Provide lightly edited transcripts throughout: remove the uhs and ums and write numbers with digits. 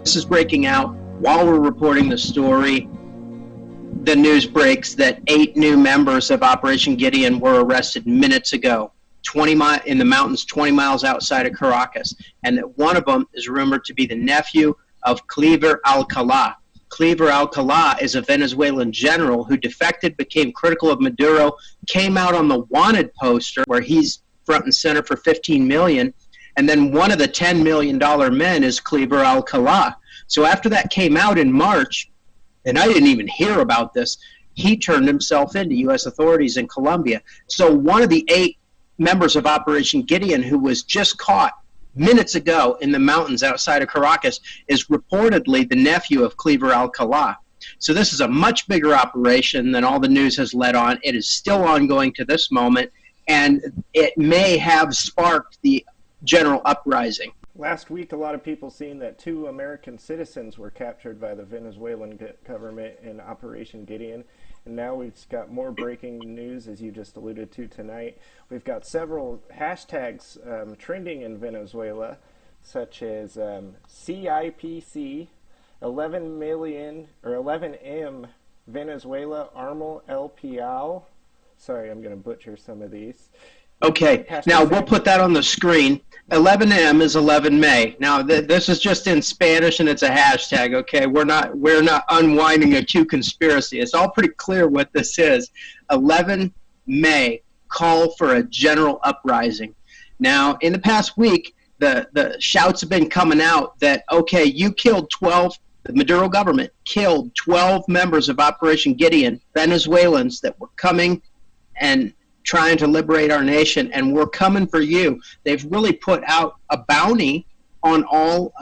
This is breaking out while we're reporting the story. The news breaks that 8 new members of Operation Gideon were arrested minutes ago, in the mountains 20 miles outside of Caracas, and that one of them is rumored to be the nephew of Cleaver Alcalá. Cleaver Alcalá is a Venezuelan general who defected, became critical of Maduro, came out on the wanted poster where he's front and center for $15 million, and then one of the $10 million men is Cleaver Alcalá. So after that came out in March, and I didn't even hear about this, he turned himself in to U.S. authorities in Colombia. So one of the 8 members of Operation Gideon, who was just caught minutes ago in the mountains outside of Caracas, is reportedly the nephew of Cleaver Alcalá. So this is a much bigger operation than all the news has led on. It is still ongoing to this moment, and it may have sparked the general uprising. Last week, a lot of people seen that 2 American citizens were captured by the Venezuelan government in Operation Gideon. And now we've got more breaking news, as you just alluded to tonight. We've got several hashtags trending in Venezuela, such as CIPC, 11 million or 11M Venezuela Armo El Pial. Sorry, I'm going to butcher some of these. Okay, now we'll put that on the screen. 11M is 11 May. Now this is just in Spanish and it's a hashtag. Okay, we're not unwinding a Q conspiracy. It's all pretty clear what this is. 11 May, call for a general uprising. Now in the past week, the shouts have been coming out that okay, you killed 12. The Maduro government killed 12 members of Operation Gideon, Venezuelans that were coming and trying to liberate our nation, and we're coming for you. They've really put out a bounty on all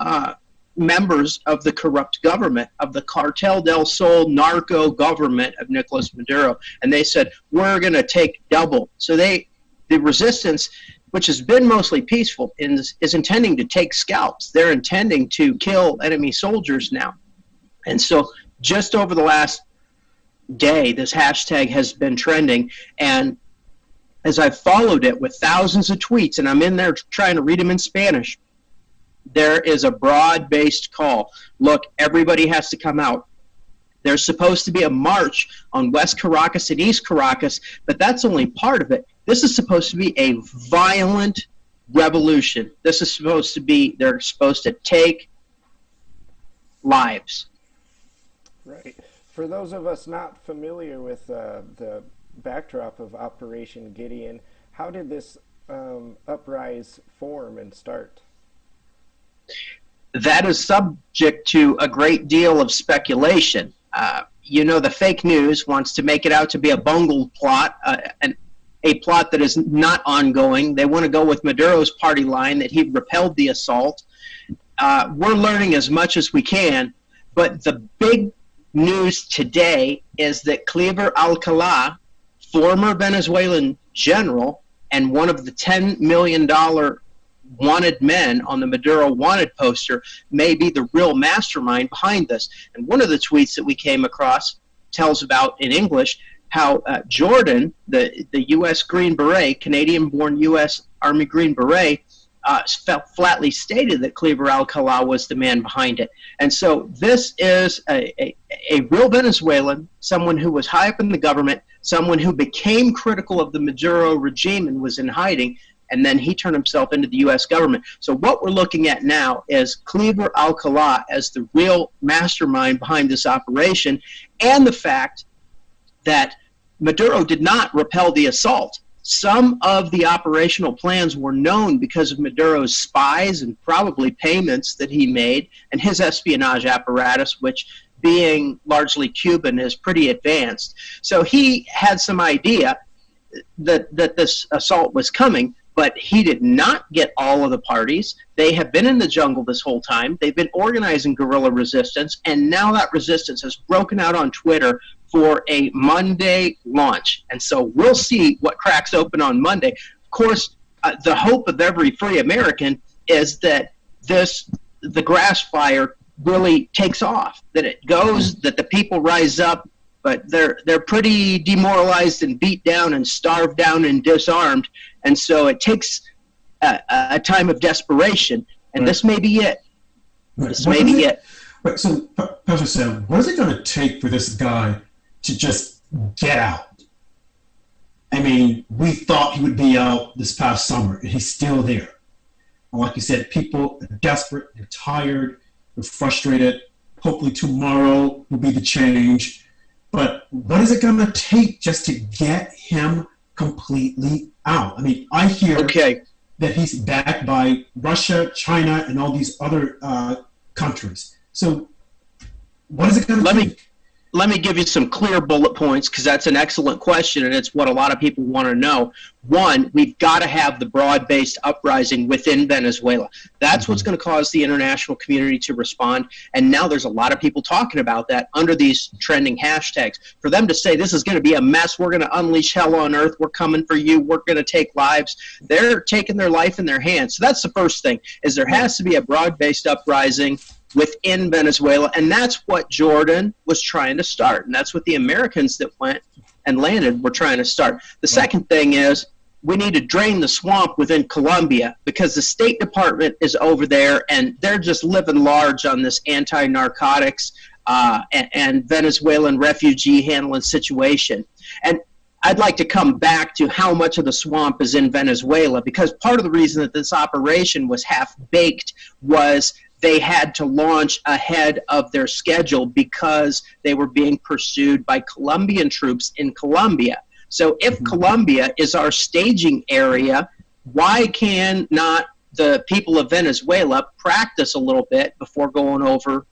members of the corrupt government, of the Cartel del Sol narco government of Nicolas Maduro, and they said, we're going to take double. So the resistance, which has been mostly peaceful, is intending to take scalps. They're intending to kill enemy soldiers now. And so just over the last day, this hashtag has been trending, and as I've followed it with thousands of tweets, and I'm in there trying to read them in Spanish, there is a broad-based call. Look, everybody has to come out. There's supposed to be a march on West Caracas and East Caracas, but that's only part of it. This is supposed to be a violent revolution. This is supposed to be, they're supposed to take lives. Right. For those of us not familiar with the backdrop of Operation Gideon, how did this uprising form and start? That is subject to a great deal of speculation. You know, the fake news wants to make it out to be a bungled plot, a plot that is not ongoing. They want to go with Maduro's party line that he repelled the assault. We're learning as much as we can, but the big news today is that Cleaver Alcalá, former Venezuelan general and one of the $10 million wanted men on the Maduro wanted poster, may be the real mastermind behind this. And one of the tweets that we came across tells about, in English, how Jordan, the U.S. Green Beret, Canadian-born U.S. Army Green Beret, flatly stated that Cleaver Alcalá was the man behind it. And so this is a real Venezuelan, someone who was high up in the government, someone who became critical of the Maduro regime and was in hiding, and then he turned himself into the U.S. government. So what we're looking at now is Cleaver Alcalá as the real mastermind behind this operation, and the fact that Maduro did not repel the assault. Some of the operational plans were known because of Maduro's spies and probably payments that he made, and his espionage apparatus, which, being largely Cuban, is pretty advanced. So he had some idea that this assault was coming, but he did not get all of the parties. They have been in the jungle this whole time. They've been organizing guerrilla resistance, and now that resistance has broken out on Twitter for a Monday launch. And so we'll see what cracks open on Monday. Of course, the hope of every free American is that the grass fire really takes off, that it goes, that the people rise up, but they're pretty demoralized and beat down and starved down and disarmed. And so it takes a time of desperation, and this may be it. This may be it. Right, so, Pastor Sam, what is it going to take for this guy to just get out? I mean, we thought he would be out this past summer, and he's still there. And like you said, people are desperate, they're tired, they're frustrated. Hopefully tomorrow will be the change. But what is it going to take just to get him completely out? I mean, I hear that he's backed by Russia, China, and all these other countries. So what is it going to take? Let me give you some clear bullet points, because that's an excellent question, and it's what a lot of people want to know. One, we've got to have the broad-based uprising within Venezuela. That's what's going to cause the international community to respond, and now there's a lot of people talking about that under these trending hashtags. For them to say this is going to be a mess, we're going to unleash hell on earth, we're coming for you, we're going to take lives, they're taking their life in their hands. So that's the first thing, is there has to be a broad-based uprising within Venezuela, and that's what Jordan was trying to start, and that's what the Americans that went and landed were trying to start. The second thing is we need to drain the swamp within Colombia, because the State Department is over there, and they're just living large on this anti-narcotics and Venezuelan refugee handling situation. And I'd like to come back to how much of the swamp is in Venezuela, because part of the reason that this operation was half-baked was they had to launch ahead of their schedule because they were being pursued by Colombian troops in Colombia. So if Colombia is our staging area, why can not the people of Venezuela practice a little bit before going over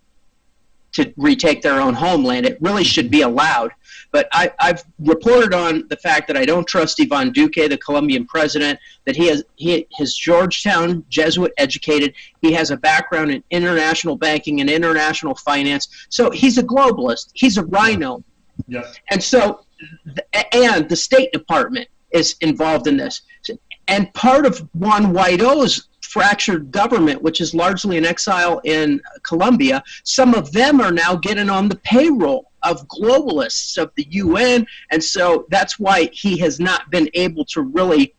to retake their own homeland? It really should be allowed. But I've reported on the fact that I don't trust Ivan Duque, the Colombian president, that his Georgetown Jesuit educated. He has a background in international banking and international finance. So he's a globalist. He's a rhino. Yeah. And so, and the State Department is involved in this. And part of Juan Guaido's fractured government, which is largely in exile in Colombia, some of them are now getting on the payroll of globalists of the UN, and so that's why he has not been able to really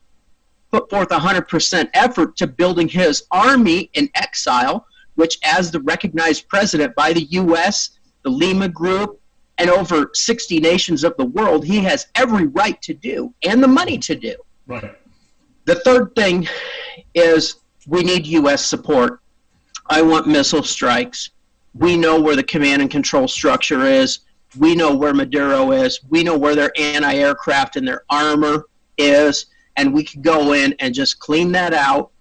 put forth 100% effort to building his army in exile, which, as the recognized president by the US, the Lima Group, and over 60 nations of the world, he has every right to do, and the money to do. Right. The third thing is we need U.S. support. I want missile strikes. We know where the command and control structure is. We know where Maduro is. We know where their anti-aircraft and their armor is, and we could go in and just clean that out,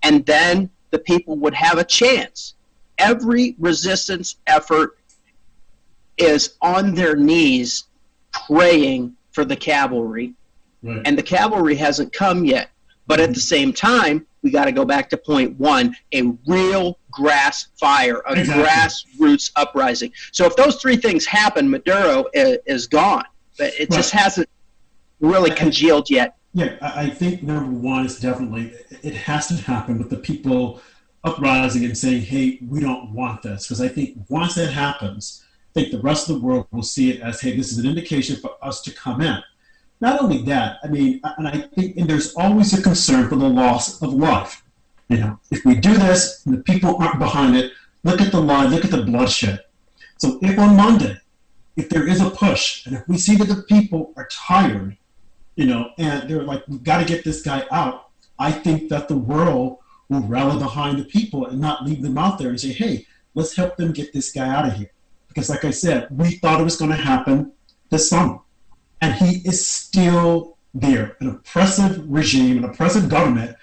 and then the people would have a chance. Every resistance effort is on their knees praying for the cavalry, and the cavalry hasn't come yet. But at the same time, we got to go back to point one, a real grass fire, a grassroots uprising. So if those three things happen, Maduro is gone. But it just hasn't really congealed yet. Yeah, I think number one is definitely, it has to happen with the people uprising and saying, hey, we don't want this. Because I think once that happens, I think the rest of the world will see it as, hey, this is an indication for us to come in. Not only that, I mean, and I think and there's always a concern for the loss of life. You know, if we do this and the people aren't behind it, look at the lie, look at the bloodshed. So if on Monday, if there is a push, and if we see that the people are tired, you know, and they're like, we've got to get this guy out, I think that the world will rally behind the people and not leave them out there and say, hey, let's help them get this guy out of here. Because like I said, we thought it was going to happen this summer. And he is still there, an oppressive regime, an oppressive government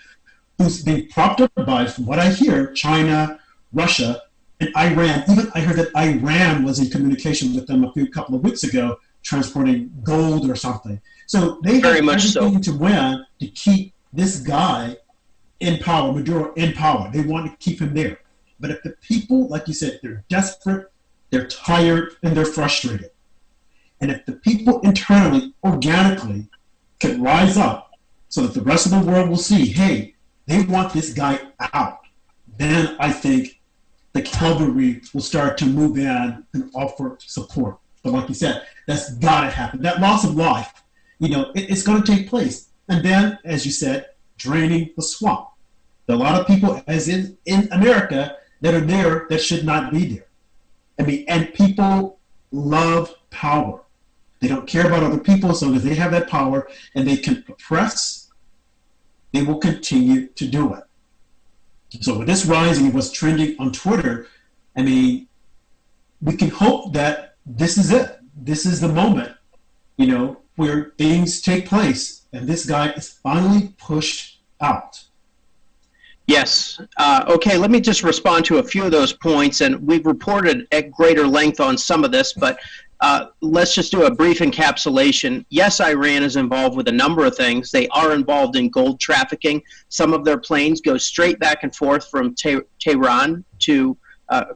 who's being propped up by, from what I hear, China, Russia, and Iran. Even I heard that Iran was in communication with them a couple of weeks ago, transporting gold or something. So they have everything to win to keep this guy in power, Maduro in power. They want to keep him there. But if the people, like you said, they're desperate, they're tired, and they're frustrated. And if the people internally, organically, can rise up so that the rest of the world will see, hey, they want this guy out, then I think the cavalry will start to move in and offer support. But like you said, that's got to happen. That loss of life, you know, it's going to take place. And then, as you said, draining the swamp. There are a lot of people, as in America, that are there that should not be there. I mean, and people love power. They don't care about other people as long as they have that power and they can oppress, they will continue to do it. So with this rising, what's trending on Twitter, I mean, we can hope that this is it. This is the moment, where things take place and this guy is finally pushed out. Yes. Okay, let me just respond to a few of those points, and we've reported at greater length on some of this, but let's just do a brief encapsulation. Yes, Iran is involved with a number of things. They are involved in gold trafficking. Some of their planes go straight back and forth from Tehran to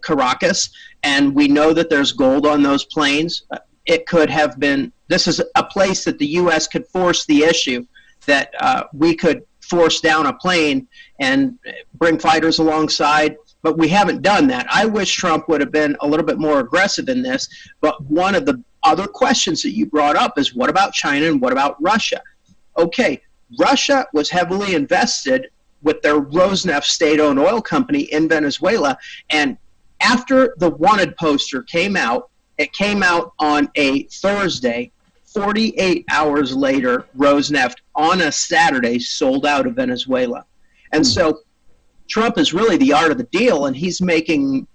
Caracas, and we know that there's gold on those planes. It could have been, this is a place that the U.S. could force the issue, that we could force down a plane and bring fighters alongside, but we haven't done that. I wish Trump would have been a little bit more aggressive in this, but one of the other questions that you brought up is what about China and what about Russia? Okay, Russia was heavily invested with their Rosneft state-owned oil company in Venezuela, and after the wanted poster came out, it came out on a Thursday. 48 hours later, Rosneft on a Saturday sold out of Venezuela. And so Trump is really the art of the deal, and he's making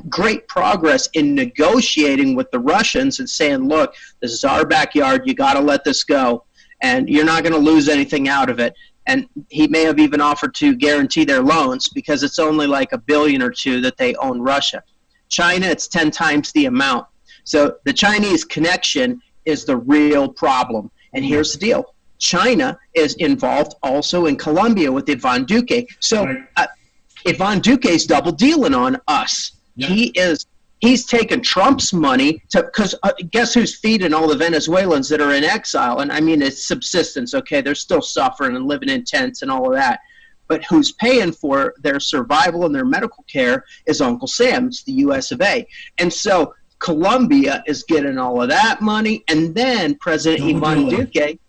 great progress in negotiating with the Russians and saying, look, this is our backyard, you got to let this go, and you're not going to lose anything out of it. And he may have even offered to guarantee their loans because it's only like $1 billion or $2 billion that they own Russia. China, it's 10 times the amount. So the Chinese connection is the real problem. And here's the deal. China is involved also in Colombia with Ivan Duque. So Ivan Duque is double dealing on us. Yeah. He's taken Trump's money because guess who's feeding all the Venezuelans that are in exile? And I mean, it's subsistence, okay? They're still suffering and living in tents and all of that. But who's paying for their survival and their medical care is Uncle Sam's, the US of A. And so Colombia is getting all of that money, and then President Ivan Duque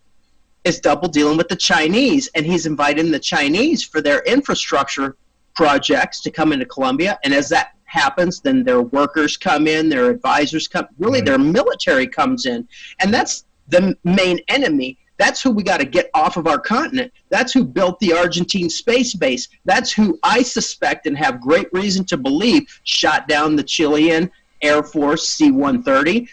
is double dealing with the Chinese, and he's inviting the Chinese for their infrastructure projects to come into Colombia, and as that happens, then their workers come in, their advisors come, really their military comes in, and that's the main enemy. That's who we got to get off of our continent. That's who built the Argentine space base. That's who I suspect and have great reason to believe shot down the Chilean Air Force C-130,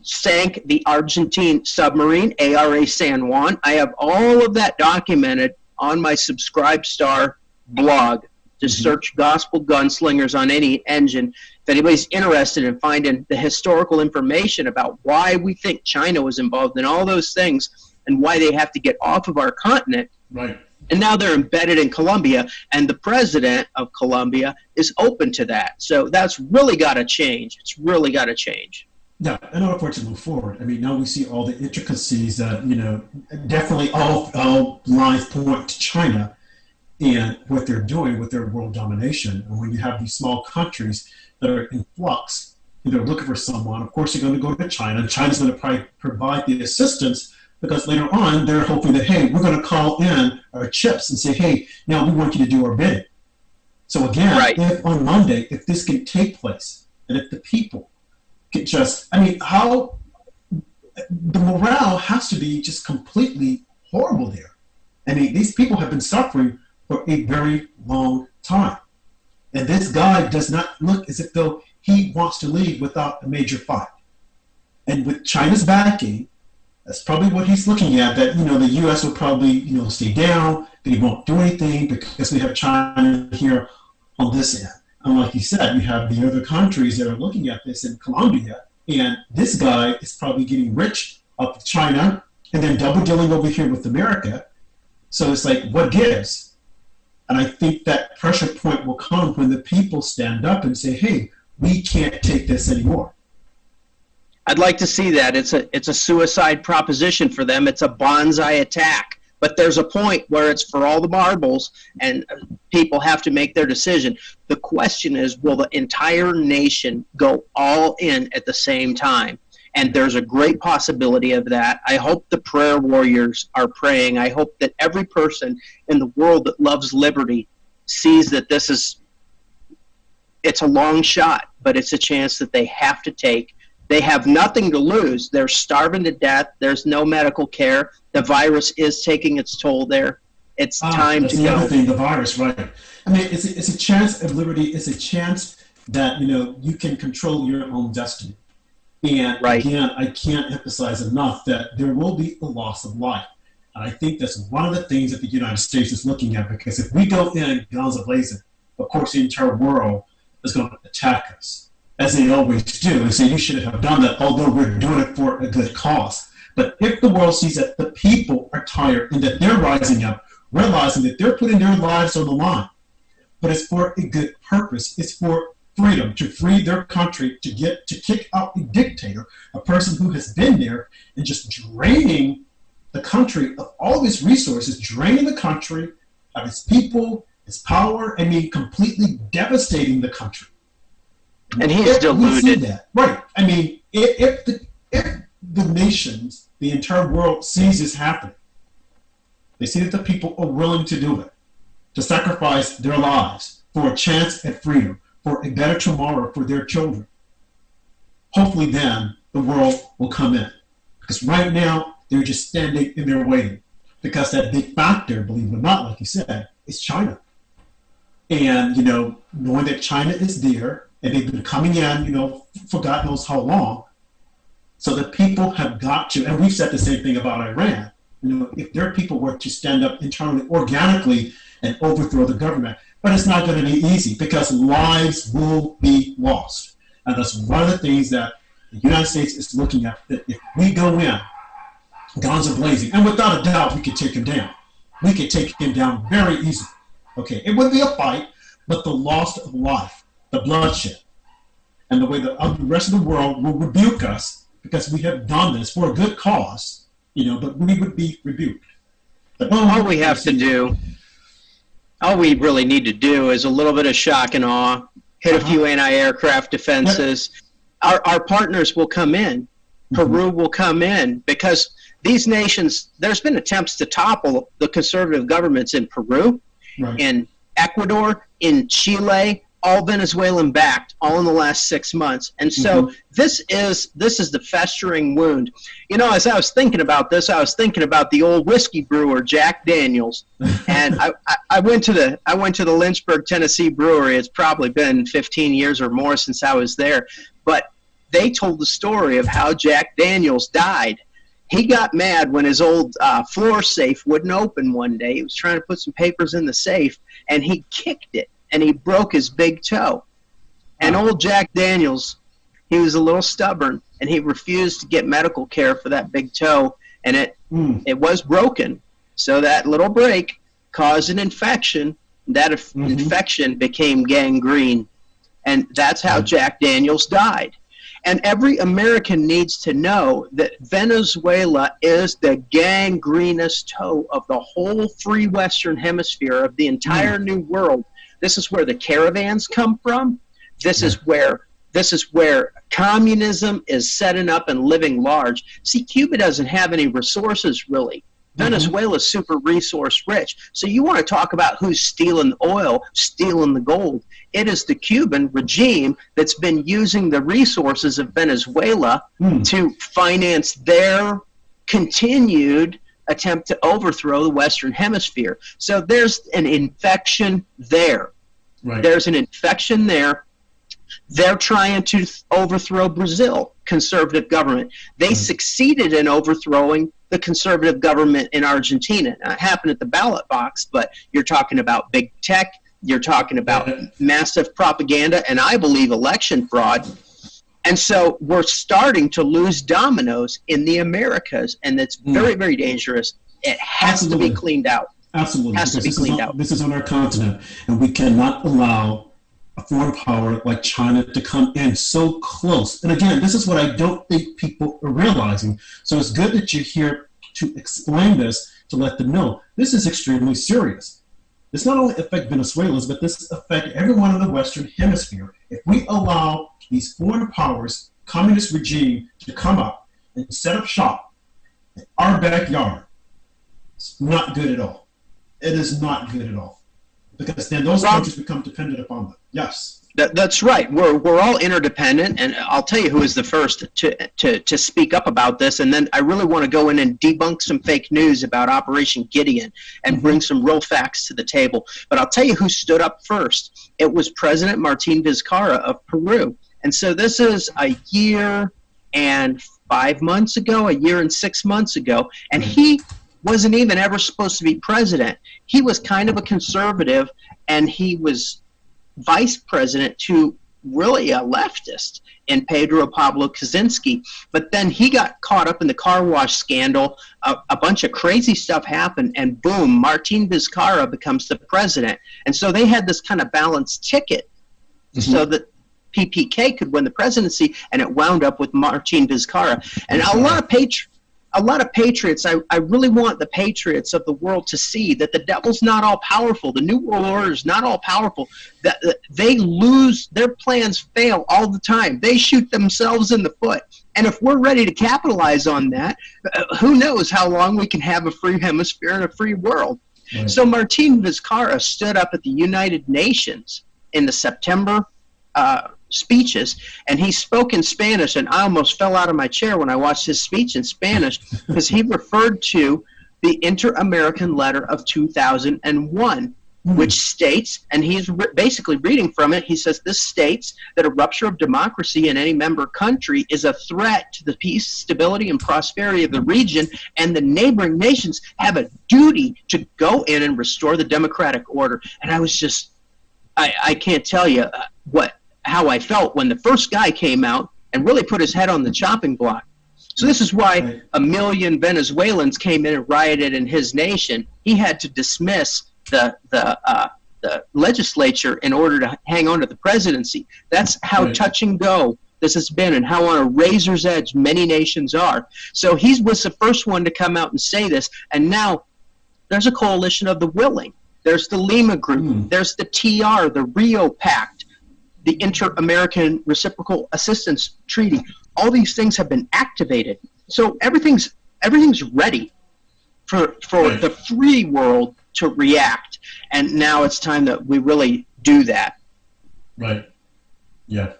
sank the Argentine submarine, ARA San Juan. I have all of that documented on my Subscribestar blog. Just search Gospel Gunslingers on any engine. If anybody's interested in finding the historical information about why we think China was involved in all those things and why they have to get off of our continent. Right. And now they're embedded in Colombia, and the president of Colombia is open to that. So that's really got to change. It's really got to change. Yeah, in order for it to move forward, I mean, now we see all the intricacies that, definitely all lines point to China and what they're doing with their world domination. And when you have these small countries that are in flux, and they're looking for someone, of course, you're going to go to China, and China's going to provide the assistance. Because later on, they're hoping that, hey, we're going to call in our chips and say, hey, now we want you to do our bidding. So again, if on Monday, if this can take place, and if the people can just, how the morale has to be just completely horrible there. These people have been suffering for a very long time. And this guy does not look as if though he wants to leave without a major fight. And with China's backing, that's probably what he's looking at, that, the U.S. will probably, stay down, that he won't do anything because we have China here on this end. And like you said, you have the other countries that are looking at this in Colombia, and this guy is probably getting rich up with China and then double dealing over here with America. So it's like, what gives? And I think that pressure point will come when the people stand up and say, hey, we can't take this anymore. I'd like to see that. It's a suicide proposition for them. It's a bonsai attack. But there's a point where it's for all the marbles, and people have to make their decision. The question is, will the entire nation go all in at the same time? And there's a great possibility of that. I hope the prayer warriors are praying. I hope that every person in the world that loves liberty sees that it's a long shot, but it's a chance that they have to take. They have nothing to lose. They're starving to death. There's no medical care. The virus is taking its toll there. It's time to go. That's the other thing, the virus, right? I mean, it's a chance of liberty. It's a chance that, you can control your own destiny. And right. Again, I can't emphasize enough that there will be a loss of life. And I think that's one of the things that the United States is looking at, because if we go in guns a-blazing, of course the entire world is going to attack us, as they always do, and say you should have done that, although we're doing it for a good cause. But if the world sees that the people are tired and that they're rising up, realizing that they're putting their lives on the line, but it's for a good purpose, it's for freedom, to free their country, to kick out a dictator, a person who has been there and just draining the country of all of its resources, draining the country of its people, its power, completely devastating the country. And he's deluded. We see that. Right. I mean, if the nations, the entire world sees this happening, they see that the people are willing to do it, to sacrifice their lives for a chance at freedom, for a better tomorrow for their children. Hopefully then the world will come in. Because right now, they're just standing and they're waiting. Because that big factor, believe it or not, like you said, is China. And, knowing that China is there, and they've been coming in, for God knows how long. So the people have got to, and we've said the same thing about Iran. If their people were to stand up internally, organically, and overthrow the government, but it's not going to be easy because lives will be lost. And that's one of the things that the United States is looking at, that if we go in, guns are blazing, and without a doubt, we could take him down. We could take him down very easily. Okay, it would be a fight, but the loss of life, the bloodshed, and the way the rest of the world will rebuke us because we have done this for a good cause, but we would be rebuked. But all we have to do, all we really need to do is a little bit of shock and awe, hit a few anti-aircraft defenses. Yep. Our partners will come in. Peru will come in, because these nations, there's been attempts to topple the conservative governments in Peru, right, in Ecuador, in Chile, all Venezuelan backed, all in the last 6 months. And so this is the festering wound. As I was thinking about this, I was thinking about the old whiskey brewer Jack Daniels. And I went to the Lynchburg, Tennessee brewery. It's probably been 15 years or more since I was there. But they told the story of how Jack Daniels died. He got mad when his old floor safe wouldn't open one day. He was trying to put some papers in the safe, and he kicked it, and he broke his big toe. And old Jack Daniels, he was a little stubborn, and he refused to get medical care for that big toe, and it was broken. So that little break caused an infection. That infection became gangrene, and that's how Jack Daniels died. And every American needs to know that Venezuela is the gangrenous toe of the whole free Western Hemisphere, of the entire New World. This is where the caravans come from. This is where communism is setting up and living large. See, Cuba doesn't have any resources, really. Venezuela is super resource rich. So you want to talk about who's stealing the oil, stealing the gold. It is the Cuban regime that's been using the resources of Venezuela to finance their continued attempt to overthrow the Western Hemisphere. So there's an infection there. Right. There's an infection there. They're trying to overthrow Brazil, conservative government. They succeeded in overthrowing the conservative government in Argentina. Now, it happened at the ballot box, but you're talking about big tech, you're talking about massive propaganda, and I believe election fraud. And so we're starting to lose dominoes in the Americas, and it's very, very dangerous. It has to be cleaned out. Absolutely. It has to be cleaned out. This is on our continent, and we cannot allow a foreign power like China to come in so close. And again, this is what I don't think people are realizing. So it's good that you're here to explain this, to let them know this is extremely serious. This not only affects Venezuelans, but this affects everyone in the Western Hemisphere. If we allow these foreign powers, communist regime, to come up and set up shop in our backyard, it's not good at all. It is not good at all. Because then those countries become dependent upon them. Yes. That's right. We're all interdependent, and I'll tell you who is the first to speak up about this. And then I really want to go in and debunk some fake news about Operation Gideon and bring some real facts to the table. But I'll tell you who stood up first. It was President Martin Vizcarra of Peru. And so this is a year and 5 months ago, a year and 6 months ago, and he wasn't even ever supposed to be president. He was kind of a conservative, and he was vice president to really a leftist in Pedro Pablo Kaczynski. But then he got caught up in the car wash scandal. A bunch of crazy stuff happened, and boom, Martin Vizcarra becomes the president. And so they had this kind of balanced ticket so that PPK could win the presidency, and it wound up with Martin Vizcarra. And a lot of patriots, I really want the patriots of the world to see that the devil's not all powerful. The New World Order is not all powerful. That they lose, their plans fail all the time. They shoot themselves in the foot. And if we're ready to capitalize on that, who knows how long we can have a free hemisphere and a free world. Right. So Martin Vizcarra stood up at the United Nations in the September speeches, and he spoke in Spanish, and I almost fell out of my chair when I watched his speech in Spanish because he referred to the Inter-American Letter of 2001, which states, and he's basically reading from it, he says, this states that a rupture of democracy in any member country is a threat to the peace, stability, and prosperity of the region, and the neighboring nations have a duty to go in and restore the democratic order. And I was just, I can't tell you how I felt when the first guy came out and really put his head on the chopping block. So this is why 1 million Venezuelans came in and rioted in his nation. He had to dismiss the legislature in order to hang on to the presidency. That's how touch and go this has been, and how on a razor's edge many nations are. So he was the first one to come out and say this, and now there's a coalition of the willing. There's the Lima Group. There's the TR, the Rio Pact, the Inter-American Reciprocal Assistance Treaty. All these things have been activated. So everything's ready for the free world to react. And now it's time that we really do that. Right. Yeah.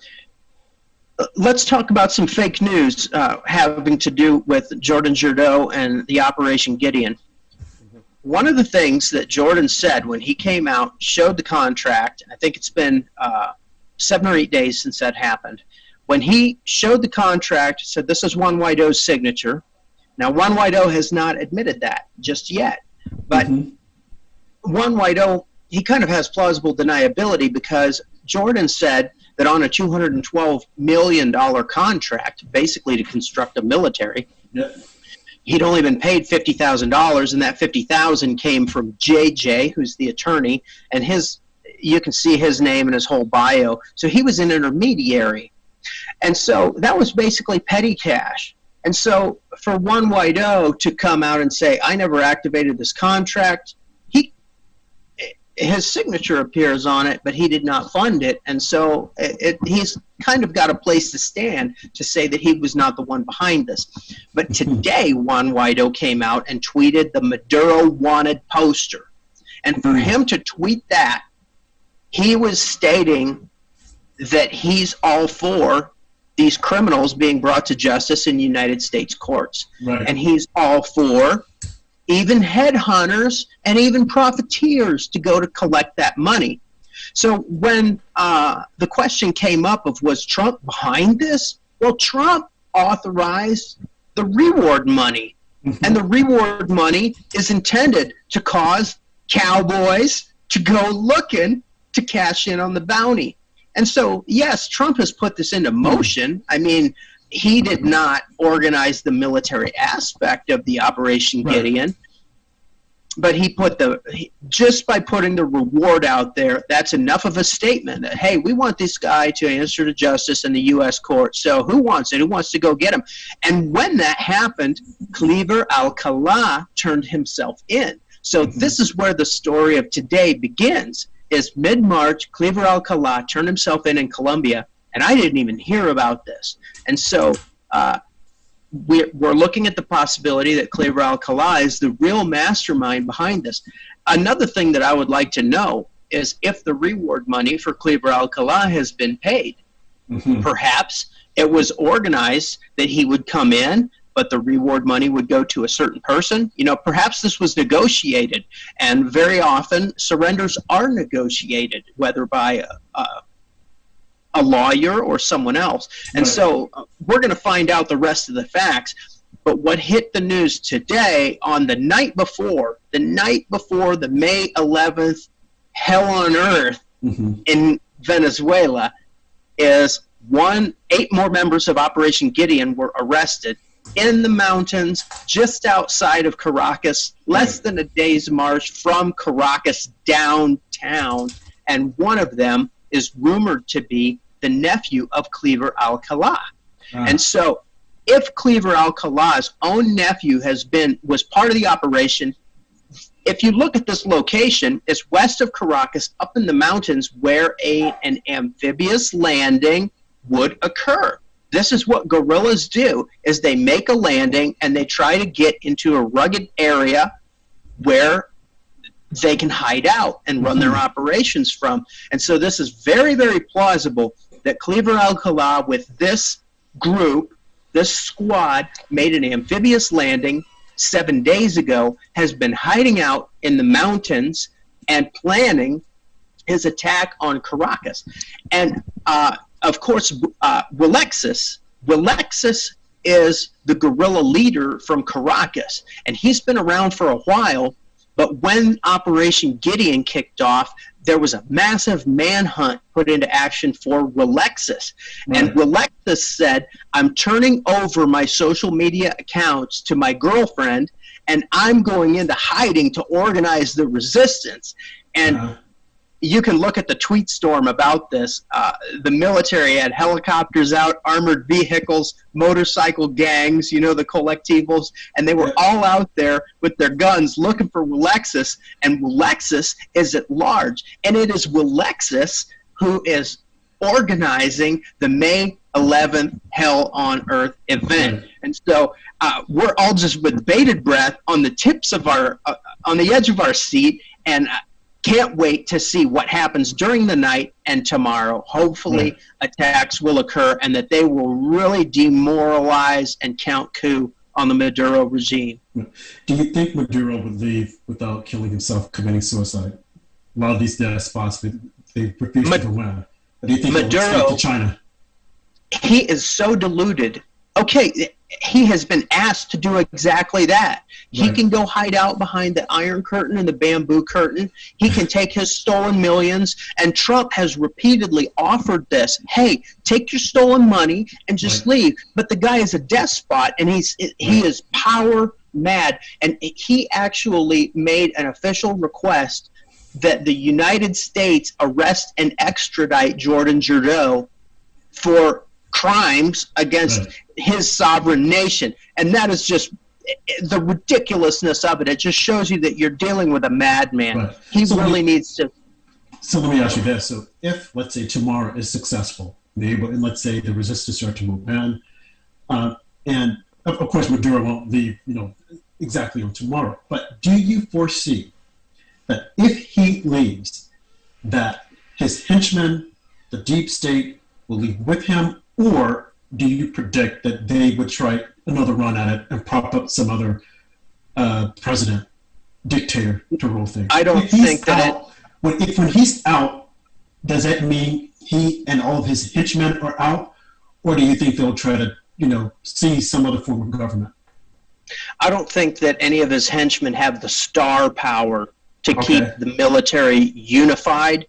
Let's talk about some fake news having to do with Jordan Trudeau and the Operation Gideon. One of the things that Jordan said when he came out, showed the contract, I think it's been 7 or 8 days since that happened. When he showed the contract, said this is Juan Guaido's signature. Now, Juan Guaido has not admitted that just yet. But Juan Guaido, he kind of has plausible deniability because Jordan said that on a $212 million contract, basically to construct a military, he'd only been paid $50,000, and that $50,000 came from JJ, who's the attorney, and you can see his name and his whole bio. So he was an intermediary. And so that was basically petty cash. And so for Juan Guaido to come out and say, I never activated this contract, his signature appears on it, but he did not fund it. And so he's kind of got a place to stand to say that he was not the one behind this. But today, Juan Guaido came out and tweeted the Maduro wanted poster. And for him to tweet that, he was stating that he's all for these criminals being brought to justice in United States courts. Right. And he's all for even headhunters and even profiteers to go to collect that money. So when the question came up of was Trump behind this? Well, Trump authorized the reward money. And the reward money is intended to cause cowboys to go looking to cash in on the bounty. And so, yes, Trump has put this into motion. I mean, he did not organize the military aspect of the Operation Gideon, but he put just by putting the reward out there, that's enough of a statement that, hey, we want this guy to answer to justice in the U.S. court. So who wants it? Who wants to go get him? And when that happened, Cleaver Alcala turned himself in. So this is where the story of today begins. Is mid-March, Cleaver Alcala turned himself in Colombia, and I didn't even hear about this. And so we're looking at the possibility that Cleaver Alcala is the real mastermind behind this. Another thing that I would like to know is if the reward money for Cleaver Alcala has been paid. Mm-hmm. Perhaps it was organized that he would come in, but the reward money would go to a certain person. You know, perhaps this was negotiated, and very often surrenders are negotiated, whether by a lawyer or someone else. And Right. so we're going to find out the rest of the facts. But what hit the news today on the night before the May 11th hell on earth Mm-hmm. in Venezuela is 8 more members of Operation Gideon were arrested in the mountains just outside of Caracas, less than a day's march from Caracas downtown. And one of them is rumored to be the nephew of Cleaver Alcala. And so if Cleaver Alcala's own nephew was part of the operation, if you look at this location, it's west of Caracas, up in the mountains, where an amphibious landing would occur. This is what guerrillas do, is they make a landing and they try to get into a rugged area where they can hide out and run their operations from. And so this is very, very plausible that Cleaver Alcala with this group, this squad, made an amphibious landing 7 days ago, has been hiding out in the mountains and planning his attack on Caracas. And of course, Willexis is the guerrilla leader from Caracas, and he's been around for a while. But when Operation Gideon kicked off, there was a massive manhunt put into action for Willexis. Right. And Willexis said, I'm turning over my social media accounts to my girlfriend, and I'm going into hiding to organize the resistance. And you can look at the tweet storm about this. The military had helicopters out, armored vehicles, motorcycle gangs, you know, the colectivos, and they were all out there with their guns looking for Willexis, and Willexis is at large. And it is Willexis who is organizing the May 11th Hell on Earth event. And so we're all just with bated breath on the tips of on the edge of our seat, and can't wait to see what happens during the night and tomorrow. Hopefully attacks will occur and that they will really demoralize and count coup on the Maduro regime. Do you think Maduro would leave without killing himself, committing suicide? A lot of these despots, they refuse to go in. But do you think Maduro, he'll escape to China? He is so deluded. Okay, he has been asked to do exactly that. He can go hide out behind the Iron Curtain and the Bamboo Curtain. He can take his stolen millions, and Trump has repeatedly offered this. Hey, take your stolen money and just leave. But the guy is a despot, and he is power mad. And he actually made an official request that the United States arrest and extradite Jordan Trudeau for crimes against his sovereign nation. And that is just the ridiculousness of it. It just shows you that you're dealing with a madman. He really needs to. So let me ask you this. So if, let's say, tomorrow is successful, and let's say the resistance start to move in, and of course Maduro won't leave, exactly on tomorrow, but do you foresee that if he leaves, that his henchmen, the deep state, will leave with him? Or do you predict that they would try another run at it and prop up some other president, dictator to rule things? I don't think that when he's out, does that mean he and all of his henchmen are out? Or do you think they'll try to, see some other form of government? I don't think that any of his henchmen have the star power to keep the military unified.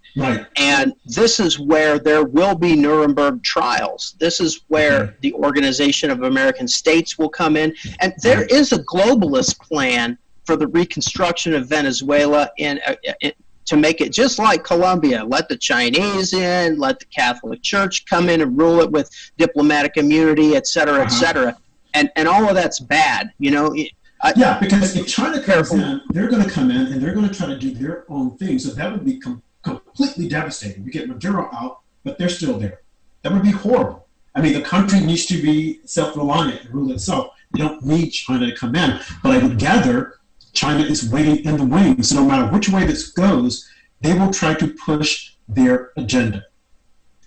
And this is where there will be Nuremberg trials. This is where the Organization of American States will come in. And there is a globalist plan for the reconstruction of Venezuela to make it just like Colombia. Let the Chinese in, let the Catholic Church come in and rule it with diplomatic immunity, et cetera, et cetera. And all of that's bad, because if China comes in, they're going to come in and they're going to try to do their own thing. So that would be completely devastating. You get Maduro out, but they're still there. That would be horrible. I mean, the country needs to be self-reliant and rule itself. You don't need China to come in. But I would gather China is waiting in the wings. So no matter which way this goes, they will try to push their agenda.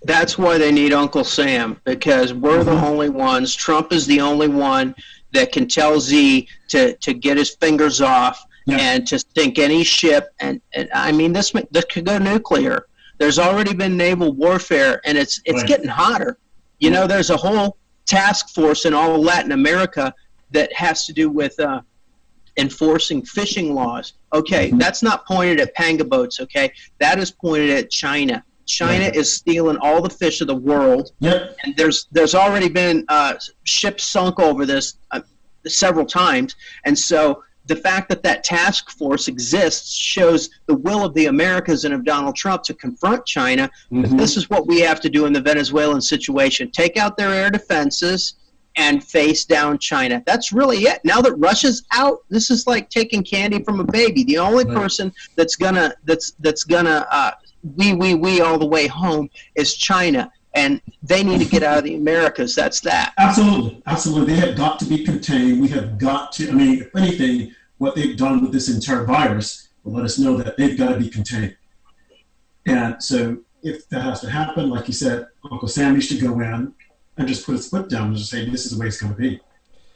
That's why they need Uncle Sam, because we're the only ones. Trump is the only one that can tell Z to get his fingers off and to sink any ship. And I mean, this could go nuclear. There's already been naval warfare, and it's getting hotter. You know, there's a whole task force in all of Latin America that has to do with enforcing fishing laws. Okay, that's not pointed at panga boats, okay? That is pointed at China. China is stealing all the fish of the world, and there's already been ships sunk over this several times, and so the fact that task force exists shows the will of the Americas and of Donald Trump to confront China. But this is what we have to do in the Venezuelan situation: take out their air defenses and face down China. That's really it. Now that Russia's out, this is like taking candy from a baby. The only person that's gonna we all the way home is China, and they need to get out of the Americas. That's that. Absolutely. They have got to be contained. We have got to, I mean, if anything, what they've done with this entire virus will let us know that they've got to be contained. And so if that has to happen, like you said, Uncle Sam needs to go in and just put his foot down and just say, this is the way it's going to be.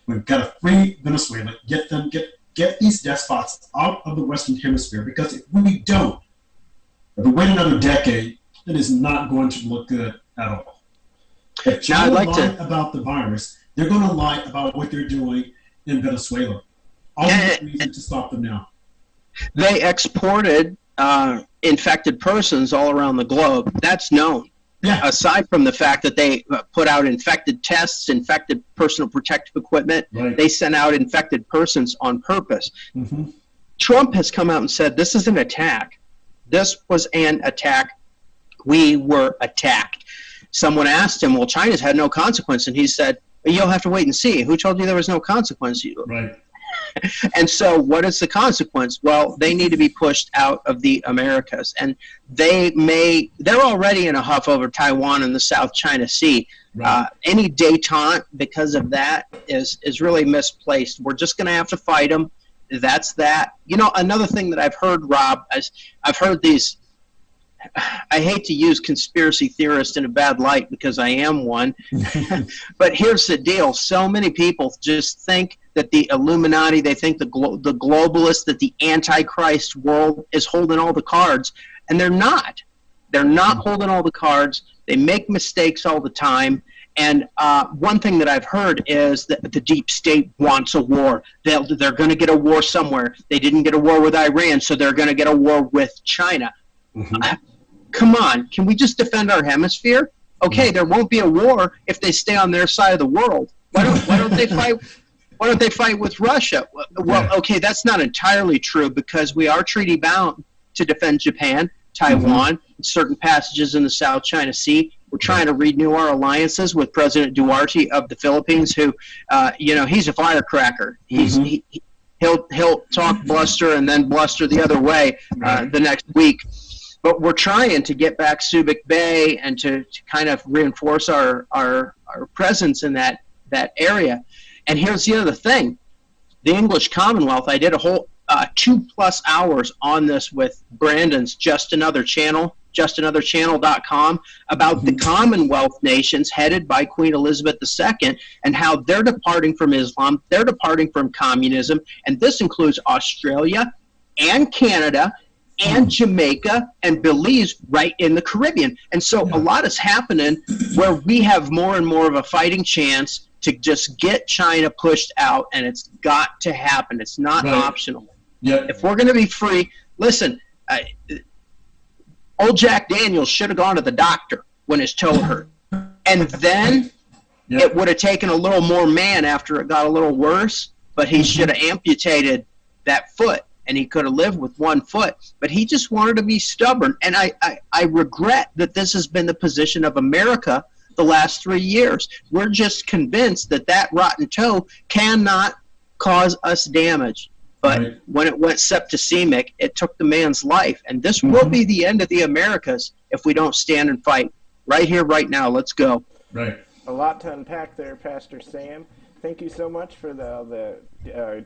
We've got to free Venezuela, get these despots out of the Western Hemisphere, because if we don't, if we wait another decade, it is not going to look good at all. If China lied about the virus, they're going to lie about what they're doing in Venezuela. All the reason to stop them now. They exported infected persons all around the globe. That's known. Yeah. Aside from the fact that they put out infected tests, infected personal protective equipment, they sent out infected persons on purpose. Trump has come out and said, this is an attack. This was an attack. We were attacked. Someone asked him, well, China's had no consequence. And he said, you'll have to wait and see. Who told you there was no consequence? Right. And so what is the consequence? Well, they need to be pushed out of the Americas. And they're already in a huff over Taiwan and the South China Sea. Any détente because of that is really misplaced. We're just going to have to fight them. That's that. You know, another thing that I've heard, Rob, I've heard these, I hate to use conspiracy theorist in a bad light because I am one, but here's the deal. So many people just think that the Illuminati, they think the globalists, that the Antichrist world is holding all the cards, and they're not. They're not holding all the cards. They make mistakes all the time. And one thing that I've heard is that the deep state wants a war. They're going to get a war somewhere. They didn't get a war with Iran, so they're going to get a war with China. Come on, can we just defend our hemisphere? Okay, there won't be a war if they stay on their side of the world. Why don't they fight? Why don't they fight with Russia? Well, okay, that's not entirely true, because we are treaty bound to defend Japan, Taiwan, certain passages in the South China Sea. We're trying to renew our alliances with President Duarte of the Philippines, who, he's a firecracker. He'll talk bluster and then bluster the other way the next week. But we're trying to get back Subic Bay and to kind of reinforce our presence in that area. And here's the other thing. The English Commonwealth, I did a whole 2+ hours on this with Brandon's Just Another Channel, justanotherchannel.com, about the Commonwealth nations headed by Queen Elizabeth II and how they're departing from Islam, they're departing from communism, and this includes Australia and Canada and Jamaica and Belize right in the Caribbean. And so a lot is happening where we have more and more of a fighting chance to just get China pushed out, and it's got to happen. It's not optional. If we're going to be free, listen, old Jack Daniels should have gone to the doctor when his toe hurt. And then it would have taken a little more man after it got a little worse, but he should have amputated that foot, and he could have lived with one foot. But he just wanted to be stubborn. And I regret that this has been the position of America the last 3 years. We're just convinced that rotten toe cannot cause us damage. But when it went septicemic, it took the man's life. And this will be the end of the Americas if we don't stand and fight. Right here, right now. Let's go. A lot to unpack there, Pastor Sam. thank you so much for the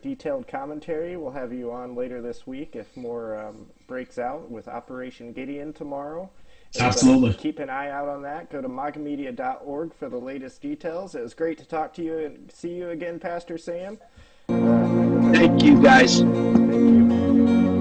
detailed commentary. We'll have you on later this week if more breaks out with Operation Gideon tomorrow. Everybody Absolutely. keep an eye out on that. Go to magamedia.org for the latest details. It was great to talk to you and see you again, Pastor Sam. Thank you, guys. Thank you.